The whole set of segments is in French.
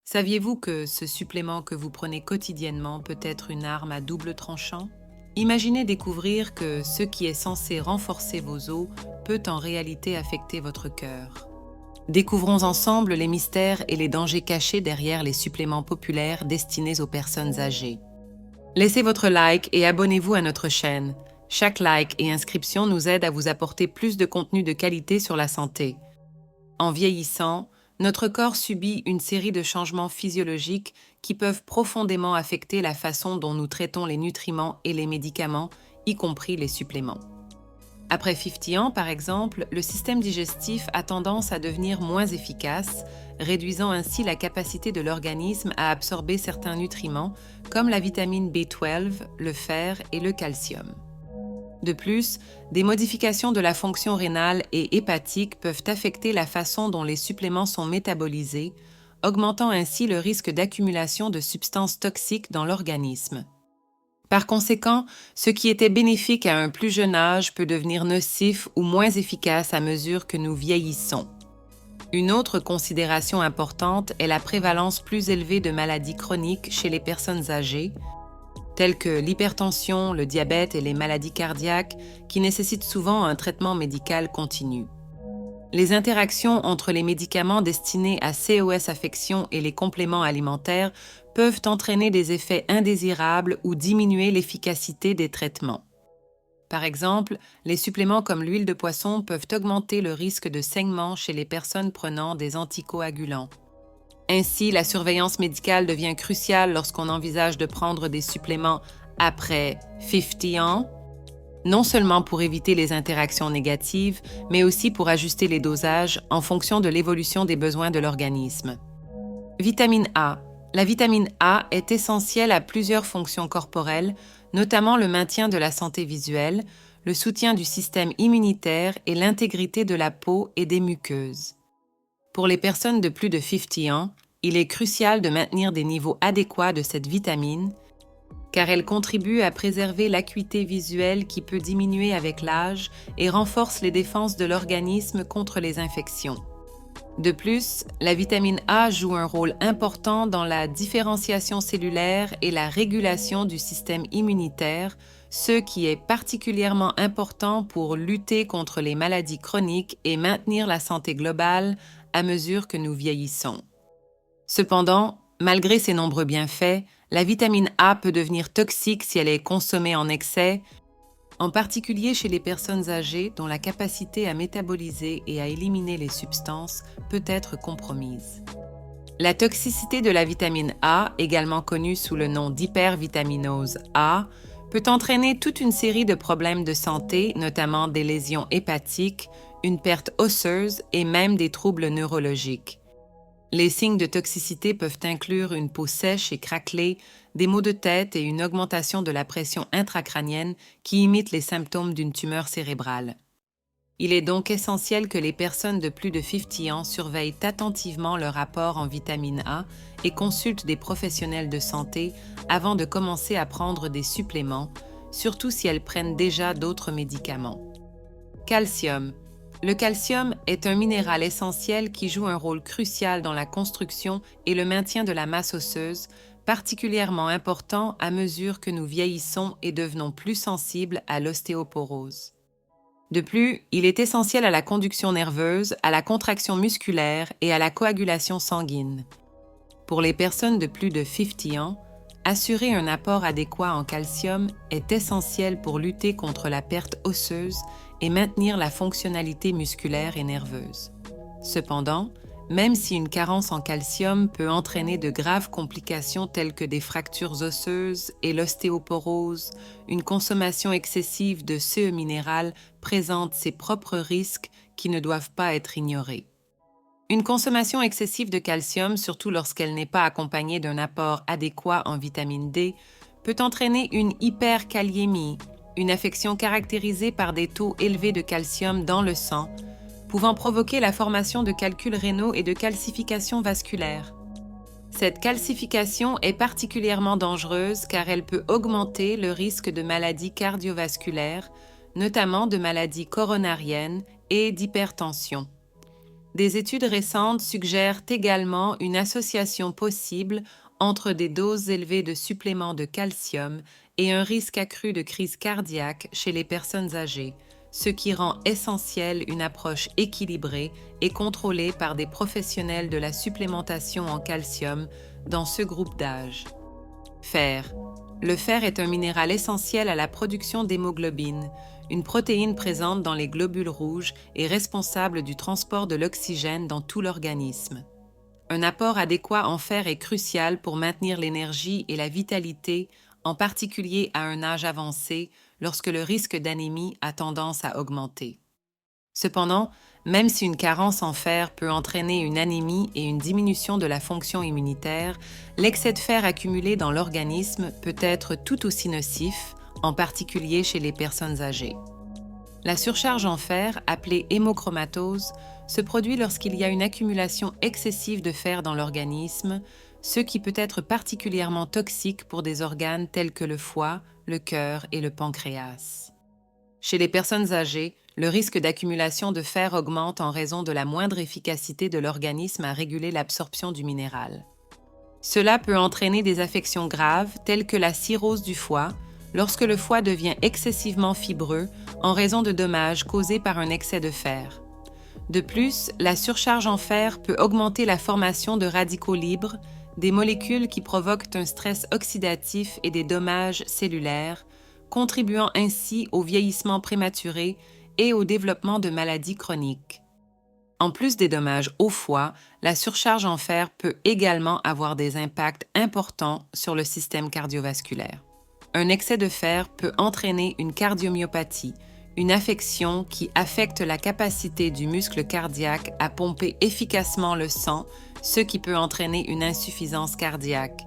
Saviez-vous que ce supplément que vous prenez quotidiennement peut être une arme à double tranchant? Imaginez découvrir que ce qui est censé renforcer vos os peut en réalité affecter votre cœur. Découvrons ensemble les mystères et les dangers cachés derrière les suppléments populaires destinés aux personnes âgées. Laissez votre like et abonnez-vous à notre chaîne. Chaque like et inscription nous aide à vous apporter plus de contenu de qualité sur la santé. En vieillissant, notre corps subit une série de changements physiologiques qui peuvent profondément affecter la façon dont nous traitons les nutriments et les médicaments, y compris les suppléments. Après 50 ans, par exemple, le système digestif a tendance à devenir moins efficace, réduisant ainsi la capacité de l'organisme à absorber certains nutriments, comme la vitamine B12, le fer et le calcium. De plus, des modifications de la fonction rénale et hépatique peuvent affecter la façon dont les suppléments sont métabolisés, augmentant ainsi le risque d'accumulation de substances toxiques dans l'organisme. Par conséquent, ce qui était bénéfique à un plus jeune âge peut devenir nocif ou moins efficace à mesure que nous vieillissons. Une autre considération importante est la prévalence plus élevée de maladies chroniques chez les personnes âgées, telles que l'hypertension, le diabète et les maladies cardiaques, qui nécessitent souvent un traitement médical continu. Les interactions entre les médicaments destinés à COS affections et les compléments alimentaires peuvent entraîner des effets indésirables ou diminuer l'efficacité des traitements. Par exemple, les suppléments comme l'huile de poisson peuvent augmenter le risque de saignement chez les personnes prenant des anticoagulants. Ainsi, la surveillance médicale devient cruciale lorsqu'on envisage de prendre des suppléments après 50 ans, non seulement pour éviter les interactions négatives, mais aussi pour ajuster les dosages en fonction de l'évolution des besoins de l'organisme. Vitamine A. La vitamine A est essentielle à plusieurs fonctions corporelles, notamment le maintien de la santé visuelle, le soutien du système immunitaire et l'intégrité de la peau et des muqueuses. Pour les personnes de plus de 50 ans, il est crucial de maintenir des niveaux adéquats de cette vitamine, car elle contribue à préserver l'acuité visuelle qui peut diminuer avec l'âge et renforce les défenses de l'organisme contre les infections. De plus, la vitamine A joue un rôle important dans la différenciation cellulaire et la régulation du système immunitaire, ce qui est particulièrement important pour lutter contre les maladies chroniques et maintenir la santé globale à mesure que nous vieillissons. Cependant, malgré ses nombreux bienfaits, la vitamine A peut devenir toxique si elle est consommée en excès, en particulier chez les personnes âgées dont la capacité à métaboliser et à éliminer les substances peut être compromise. La toxicité de la vitamine A, également connue sous le nom d'hypervitaminose A, peut entraîner toute une série de problèmes de santé, notamment des lésions hépatiques, une perte osseuse et même des troubles neurologiques. Les signes de toxicité peuvent inclure une peau sèche et craquelée, des maux de tête et une augmentation de la pression intracrânienne qui imite les symptômes d'une tumeur cérébrale. Il est donc essentiel que les personnes de plus de 50 ans surveillent attentivement leur apport en vitamine A et consultent des professionnels de santé avant de commencer à prendre des suppléments, surtout si elles prennent déjà d'autres médicaments. Calcium. Le calcium est un minéral essentiel qui joue un rôle crucial dans la construction et le maintien de la masse osseuse, particulièrement important à mesure que nous vieillissons et devenons plus sensibles à l'ostéoporose. De plus, il est essentiel à la conduction nerveuse, à la contraction musculaire et à la coagulation sanguine. Pour les personnes de plus de 50 ans, assurer un apport adéquat en calcium est essentiel pour lutter contre la perte osseuse et maintenir la fonctionnalité musculaire et nerveuse. Cependant, même si une carence en calcium peut entraîner de graves complications telles que des fractures osseuses et l'ostéoporose, une consommation excessive de ce minéral présente ses propres risques qui ne doivent pas être ignorés. Une consommation excessive de calcium, surtout lorsqu'elle n'est pas accompagnée d'un apport adéquat en vitamine D, peut entraîner une hyperkaliémie, une affection caractérisée par des taux élevés de calcium dans le sang, pouvant provoquer la formation de calculs rénaux et de calcification vasculaire. Cette calcification est particulièrement dangereuse car elle peut augmenter le risque de maladies cardiovasculaires, notamment de maladies coronariennes et d'hypertension. Des études récentes suggèrent également une association possible entre des doses élevées de suppléments de calcium et un risque accru de crise cardiaque chez les personnes âgées, ce qui rend essentielle une approche équilibrée et contrôlée par des professionnels de la supplémentation en calcium dans ce groupe d'âge. Fer. Le fer est un minéral essentiel à la production d'hémoglobine, une protéine présente dans les globules rouges et responsable du transport de l'oxygène dans tout l'organisme. Un apport adéquat en fer est crucial pour maintenir l'énergie et la vitalité, en particulier à un âge avancé, lorsque le risque d'anémie a tendance à augmenter. Cependant, même si une carence en fer peut entraîner une anémie et une diminution de la fonction immunitaire, l'excès de fer accumulé dans l'organisme peut être tout aussi nocif, en particulier chez les personnes âgées. La surcharge en fer, appelée hémochromatose, se produit lorsqu'il y a une accumulation excessive de fer dans l'organisme, ce qui peut être particulièrement toxique pour des organes tels que le foie, le cœur et le pancréas. Chez les personnes âgées, le risque d'accumulation de fer augmente en raison de la moindre efficacité de l'organisme à réguler l'absorption du minéral. Cela peut entraîner des affections graves telles que la cirrhose du foie, lorsque le foie devient excessivement fibreux en raison de dommages causés par un excès de fer. De plus, la surcharge en fer peut augmenter la formation de radicaux libres, des molécules qui provoquent un stress oxydatif et des dommages cellulaires, contribuant ainsi au vieillissement prématuré et au développement de maladies chroniques. En plus des dommages au foie, la surcharge en fer peut également avoir des impacts importants sur le système cardiovasculaire. Un excès de fer peut entraîner une cardiomyopathie, une affection qui affecte la capacité du muscle cardiaque à pomper efficacement le sang, ce qui peut entraîner une insuffisance cardiaque.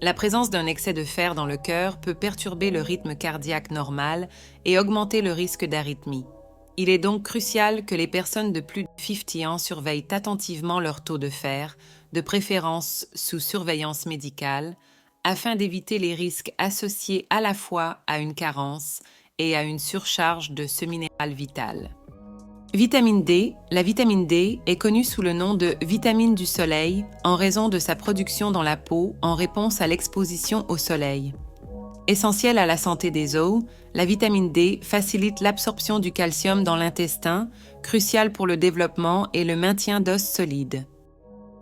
La présence d'un excès de fer dans le cœur peut perturber le rythme cardiaque normal et augmenter le risque d'arythmie. Il est donc crucial que les personnes de plus de 50 ans surveillent attentivement leur taux de fer, de préférence sous surveillance médicale, afin d'éviter les risques associés à la fois à une carence et à une surcharge de ce minéral vital. Vitamine D. La vitamine D est connue sous le nom de vitamine du soleil en raison de sa production dans la peau en réponse à l'exposition au soleil. Essentielle à la santé des os, la vitamine D facilite l'absorption du calcium dans l'intestin, crucial pour le développement et le maintien d'os solides.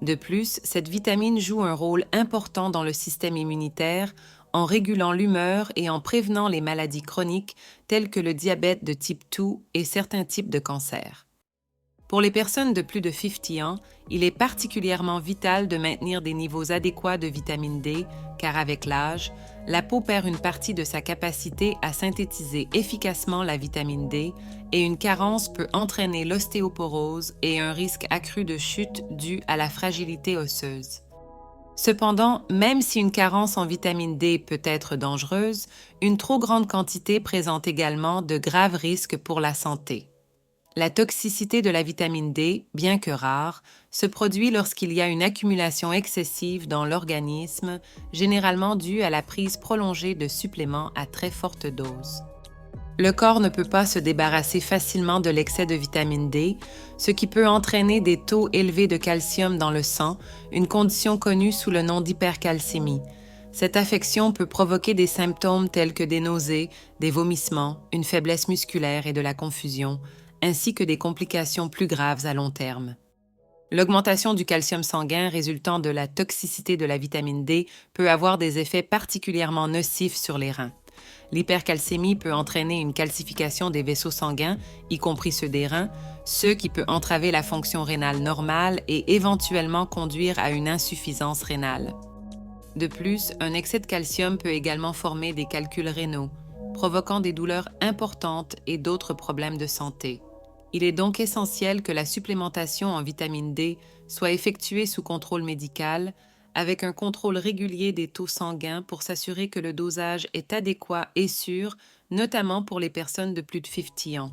De plus, cette vitamine joue un rôle important dans le système immunitaire en régulant l'humeur et en prévenant les maladies chroniques telles que le diabète de type 2 et certains types de cancers. Pour les personnes de plus de 50 ans, il est particulièrement vital de maintenir des niveaux adéquats de vitamine D, car avec l'âge, la peau perd une partie de sa capacité à synthétiser efficacement la vitamine D et une carence peut entraîner l'ostéoporose et un risque accru de chute dû à la fragilité osseuse. Cependant, même si une carence en vitamine D peut être dangereuse, une trop grande quantité présente également de graves risques pour la santé. La toxicité de la vitamine D, bien que rare, se produit lorsqu'il y a une accumulation excessive dans l'organisme, généralement due à la prise prolongée de suppléments à très forte dose. Le corps ne peut pas se débarrasser facilement de l'excès de vitamine D, ce qui peut entraîner des taux élevés de calcium dans le sang, une condition connue sous le nom d'hypercalcémie. Cette affection peut provoquer des symptômes tels que des nausées, des vomissements, une faiblesse musculaire et de la confusion, ainsi que des complications plus graves à long terme. L'augmentation du calcium sanguin résultant de la toxicité de la vitamine D peut avoir des effets particulièrement nocifs sur les reins. L'hypercalcémie peut entraîner une calcification des vaisseaux sanguins, y compris ceux des reins, ce qui peut entraver la fonction rénale normale et éventuellement conduire à une insuffisance rénale. De plus, un excès de calcium peut également former des calculs rénaux, provoquant des douleurs importantes et d'autres problèmes de santé. Il est donc essentiel que la supplémentation en vitamine D soit effectuée sous contrôle médical, avec un contrôle régulier des taux sanguins pour s'assurer que le dosage est adéquat et sûr, notamment pour les personnes de plus de 50 ans.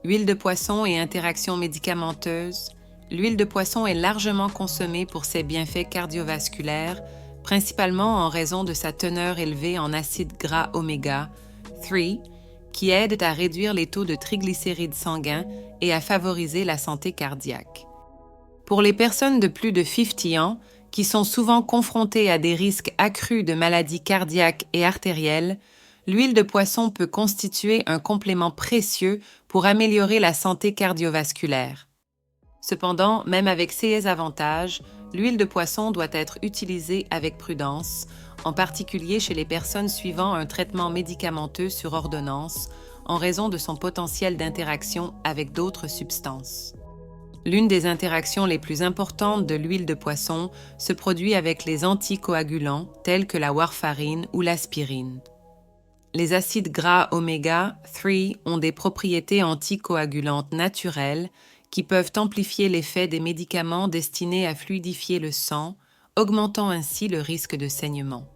Huile de poisson et interactions médicamenteuses. L'huile de poisson est largement consommée pour ses bienfaits cardiovasculaires, principalement en raison de sa teneur élevée en acides gras oméga 3, qui aident à réduire les taux de triglycérides sanguins et à favoriser la santé cardiaque. Pour les personnes de plus de 50 ans, qui sont souvent confrontées à des risques accrus de maladies cardiaques et artérielles, l'huile de poisson peut constituer un complément précieux pour améliorer la santé cardiovasculaire. Cependant, même avec ces avantages, l'huile de poisson doit être utilisée avec prudence, en particulier chez les personnes suivant un traitement médicamenteux sur ordonnance, en raison de son potentiel d'interaction avec d'autres substances. L'une des interactions les plus importantes de l'huile de poisson se produit avec les anticoagulants tels que la warfarine ou l'aspirine. Les acides gras oméga 3 ont des propriétés anticoagulantes naturelles qui peuvent amplifier l'effet des médicaments destinés à fluidifier le sang, augmentant ainsi le risque de saignement.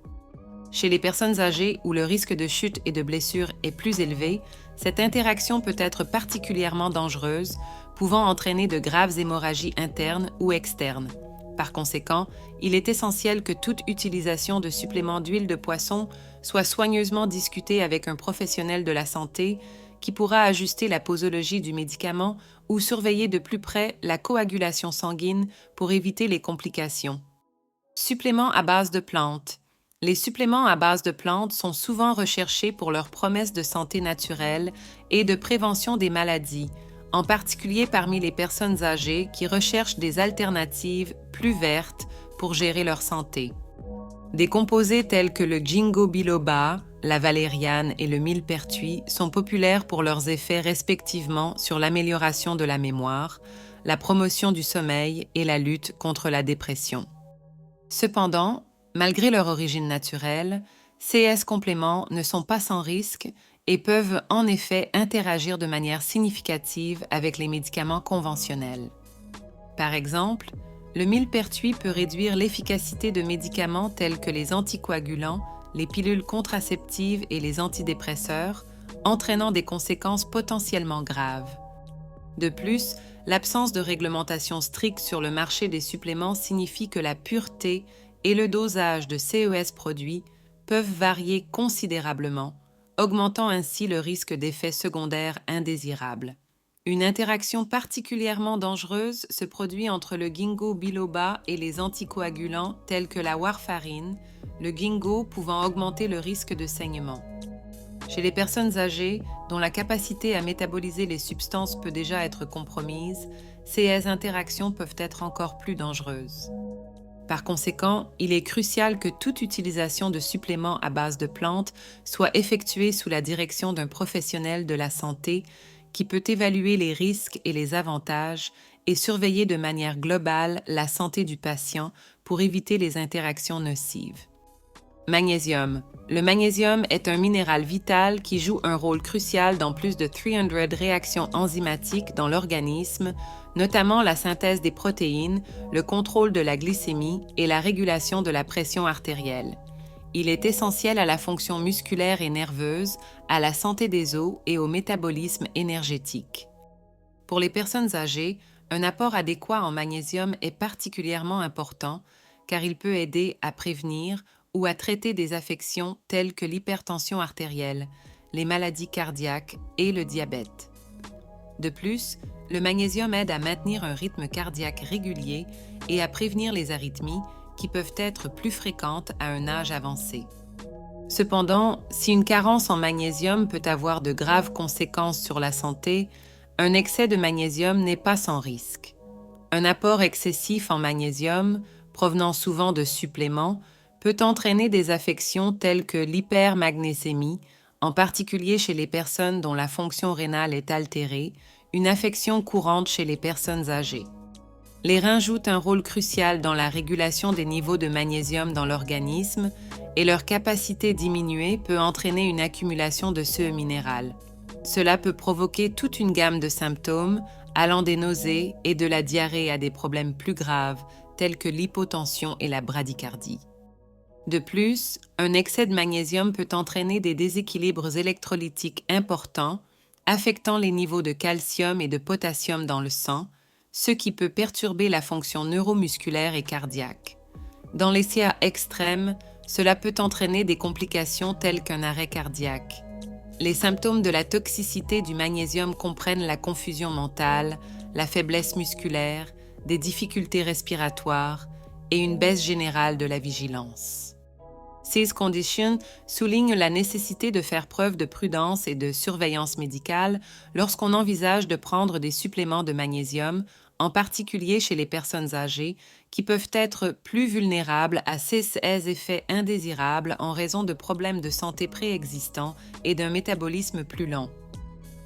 Chez les personnes âgées où le risque de chute et de blessure est plus élevé, cette interaction peut être particulièrement dangereuse, pouvant entraîner de graves hémorragies internes ou externes. Par conséquent, il est essentiel que toute utilisation de suppléments d'huile de poisson soit soigneusement discutée avec un professionnel de la santé qui pourra ajuster la posologie du médicament ou surveiller de plus près la coagulation sanguine pour éviter les complications. Suppléments à base de plantes. Les suppléments à base de plantes sont souvent recherchés pour leur promesse de santé naturelle et de prévention des maladies, en particulier parmi les personnes âgées qui recherchent des alternatives plus vertes pour gérer leur santé. Des composés tels que le ginkgo biloba, la valériane et le millepertuis sont populaires pour leurs effets respectivement sur l'amélioration de la mémoire, la promotion du sommeil et la lutte contre la dépression. Cependant, malgré leur origine naturelle, ces compléments ne sont pas sans risque et peuvent en effet interagir de manière significative avec les médicaments conventionnels. Par exemple, le millepertuis peut réduire l'efficacité de médicaments tels que les anticoagulants, les pilules contraceptives et les antidépresseurs, entraînant des conséquences potentiellement graves. De plus, l'absence de réglementation stricte sur le marché des suppléments signifie que la pureté et le dosage de ces produits peuvent varier considérablement, augmentant ainsi le risque d'effets secondaires indésirables. Une interaction particulièrement dangereuse se produit entre le ginkgo biloba et les anticoagulants tels que la warfarine, le ginkgo pouvant augmenter le risque de saignement. Chez les personnes âgées, dont la capacité à métaboliser les substances peut déjà être compromise, ces interactions peuvent être encore plus dangereuses. Par conséquent, il est crucial que toute utilisation de suppléments à base de plantes soit effectuée sous la direction d'un professionnel de la santé qui peut évaluer les risques et les avantages et surveiller de manière globale la santé du patient pour éviter les interactions nocives. Magnésium. Le magnésium est un minéral vital qui joue un rôle crucial dans plus de 300 réactions enzymatiques dans l'organisme, notamment la synthèse des protéines, le contrôle de la glycémie et la régulation de la pression artérielle. Il est essentiel à la fonction musculaire et nerveuse, à la santé des os et au métabolisme énergétique. Pour les personnes âgées, un apport adéquat en magnésium est particulièrement important car il peut aider à prévenir ou à traiter des affections telles que l'hypertension artérielle, les maladies cardiaques et le diabète. De plus, le magnésium aide à maintenir un rythme cardiaque régulier et à prévenir les arythmies qui peuvent être plus fréquentes à un âge avancé. Cependant, si une carence en magnésium peut avoir de graves conséquences sur la santé, un excès de magnésium n'est pas sans risque. Un apport excessif en magnésium, provenant souvent de suppléments, peut entraîner des affections telles que l'hypermagnésémie, en particulier chez les personnes dont la fonction rénale est altérée, une affection courante chez les personnes âgées. Les reins jouent un rôle crucial dans la régulation des niveaux de magnésium dans l'organisme et leur capacité diminuée peut entraîner une accumulation de ce minéral. Cela peut provoquer toute une gamme de symptômes, allant des nausées et de la diarrhée à des problèmes plus graves tels que l'hypotension et la bradycardie. De plus, un excès de magnésium peut entraîner des déséquilibres électrolytiques importants, affectant les niveaux de calcium et de potassium dans le sang, ce qui peut perturber la fonction neuromusculaire et cardiaque. Dans les cas extrêmes, cela peut entraîner des complications telles qu'un arrêt cardiaque. Les symptômes de la toxicité du magnésium comprennent la confusion mentale, la faiblesse musculaire, des difficultés respiratoires et une baisse générale de la vigilance. Ces conditions soulignent la nécessité de faire preuve de prudence et de surveillance médicale lorsqu'on envisage de prendre des suppléments de magnésium, en particulier chez les personnes âgées, qui peuvent être plus vulnérables à ces effets indésirables en raison de problèmes de santé préexistants et d'un métabolisme plus lent.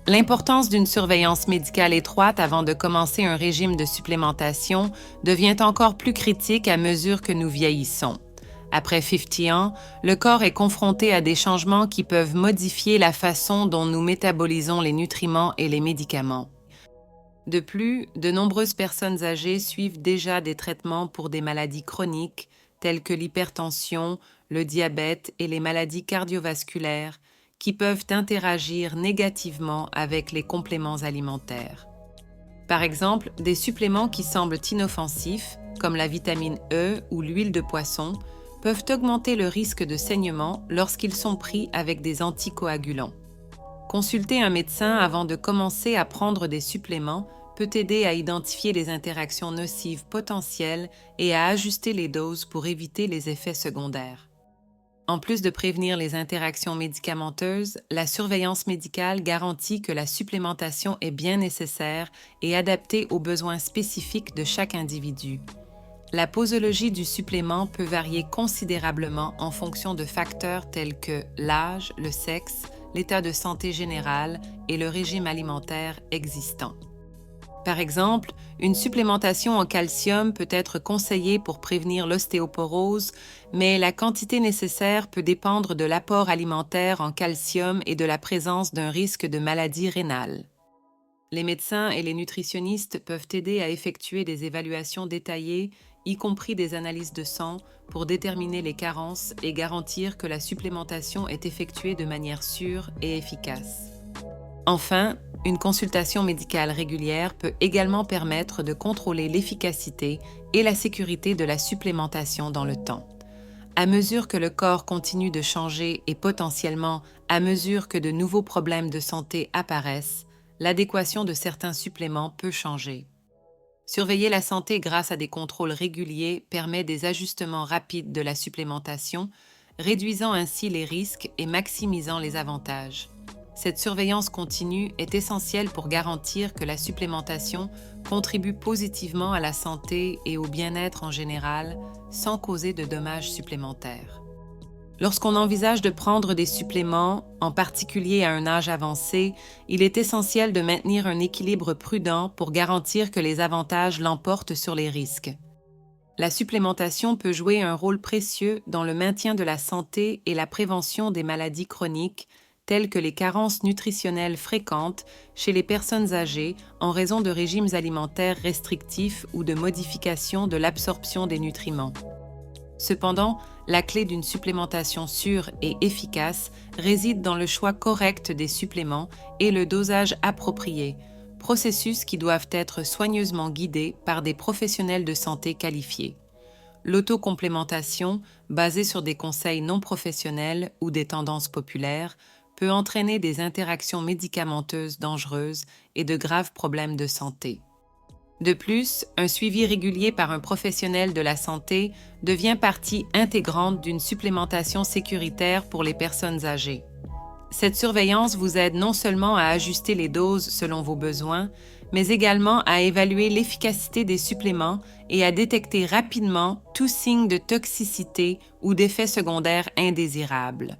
L'importance d'une surveillance médicale étroite avant de commencer un régime de supplémentation devient encore plus critique à mesure que nous vieillissons. Après 50 ans, le corps est confronté à des changements qui peuvent modifier la façon dont nous métabolisons les nutriments et les médicaments. De plus, de nombreuses personnes âgées suivent déjà des traitements pour des maladies chroniques telles que l'hypertension, le diabète et les maladies cardiovasculaires qui peuvent interagir négativement avec les compléments alimentaires. Par exemple, des suppléments qui semblent inoffensifs, comme la vitamine E ou l'huile de poisson, peuvent augmenter le risque de saignement lorsqu'ils sont pris avec des anticoagulants. Consulter un médecin avant de commencer à prendre des suppléments peut aider à identifier les interactions nocives potentielles et à ajuster les doses pour éviter les effets secondaires. En plus de prévenir les interactions médicamenteuses, la surveillance médicale garantit que la supplémentation est bien nécessaire et adaptée aux besoins spécifiques de chaque individu. La posologie du supplément peut varier considérablement en fonction de facteurs tels que l'âge, le sexe, l'état de santé général et le régime alimentaire existant. Par exemple, une supplémentation en calcium peut être conseillée pour prévenir l'ostéoporose, mais la quantité nécessaire peut dépendre de l'apport alimentaire en calcium et de la présence d'un risque de maladie rénale. Les médecins et les nutritionnistes peuvent aider à effectuer des évaluations détaillées, y compris des analyses de sang, pour déterminer les carences et garantir que la supplémentation est effectuée de manière sûre et efficace. Enfin, une consultation médicale régulière peut également permettre de contrôler l'efficacité et la sécurité de la supplémentation dans le temps. À mesure que le corps continue de changer et potentiellement à mesure que de nouveaux problèmes de santé apparaissent, l'adéquation de certains suppléments peut changer. Surveiller la santé grâce à des contrôles réguliers permet des ajustements rapides de la supplémentation, réduisant ainsi les risques et maximisant les avantages. Cette surveillance continue est essentielle pour garantir que la supplémentation contribue positivement à la santé et au bien-être en général, sans causer de dommages supplémentaires. Lorsqu'on envisage de prendre des suppléments, en particulier à un âge avancé, il est essentiel de maintenir un équilibre prudent pour garantir que les avantages l'emportent sur les risques. La supplémentation peut jouer un rôle précieux dans le maintien de la santé et la prévention des maladies chroniques, telles que les carences nutritionnelles fréquentes chez les personnes âgées en raison de régimes alimentaires restrictifs ou de modifications de l'absorption des nutriments. Cependant, la clé d'une supplémentation sûre et efficace réside dans le choix correct des suppléments et le dosage approprié, processus qui doivent être soigneusement guidés par des professionnels de santé qualifiés. L'autocomplémentation, basée sur des conseils non professionnels ou des tendances populaires, peut entraîner des interactions médicamenteuses dangereuses et de graves problèmes de santé. De plus, un suivi régulier par un professionnel de la santé devient partie intégrante d'une supplémentation sécuritaire pour les personnes âgées. Cette surveillance vous aide non seulement à ajuster les doses selon vos besoins, mais également à évaluer l'efficacité des suppléments et à détecter rapidement tout signe de toxicité ou d'effets secondaires indésirables.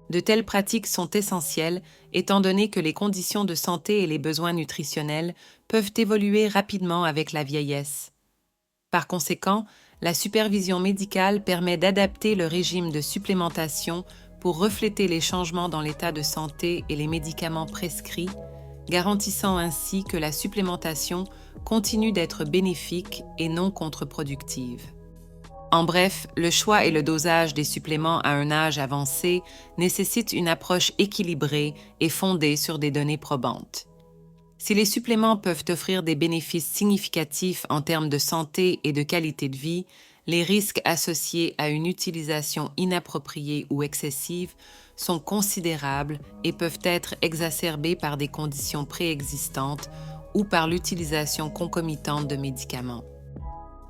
De telles pratiques sont essentielles étant donné que les conditions de santé et les besoins nutritionnels peuvent évoluer rapidement avec la vieillesse. Par conséquent, la supervision médicale permet d'adapter le régime de supplémentation pour refléter les changements dans l'état de santé et les médicaments prescrits, garantissant ainsi que la supplémentation continue d'être bénéfique et non contre-productive. En bref, le choix et le dosage des suppléments à un âge avancé nécessitent une approche équilibrée et fondée sur des données probantes. Si les suppléments peuvent offrir des bénéfices significatifs en termes de santé et de qualité de vie, les risques associés à une utilisation inappropriée ou excessive sont considérables et peuvent être exacerbés par des conditions préexistantes ou par l'utilisation concomitante de médicaments.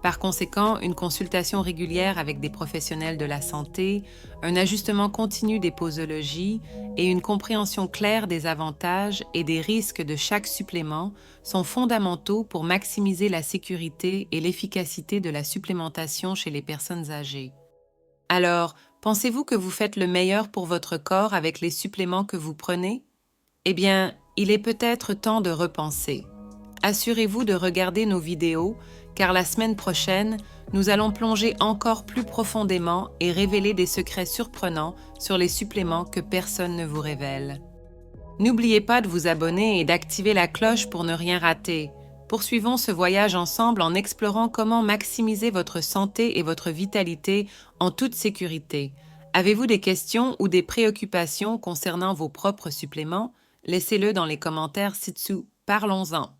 Par conséquent, une consultation régulière avec des professionnels de la santé, un ajustement continu des posologies et une compréhension claire des avantages et des risques de chaque supplément sont fondamentaux pour maximiser la sécurité et l'efficacité de la supplémentation chez les personnes âgées. Alors, pensez-vous que vous faites le meilleur pour votre corps avec les suppléments que vous prenez? Eh bien, il est peut-être temps de repenser. Assurez-vous de regarder nos vidéos, car la semaine prochaine, nous allons plonger encore plus profondément et révéler des secrets surprenants sur les suppléments que personne ne vous révèle. N'oubliez pas de vous abonner et d'activer la cloche pour ne rien rater. Poursuivons ce voyage ensemble en explorant comment maximiser votre santé et votre vitalité en toute sécurité. Avez-vous des questions ou des préoccupations concernant vos propres suppléments? Laissez-le dans les commentaires ci-dessous. Parlons-en.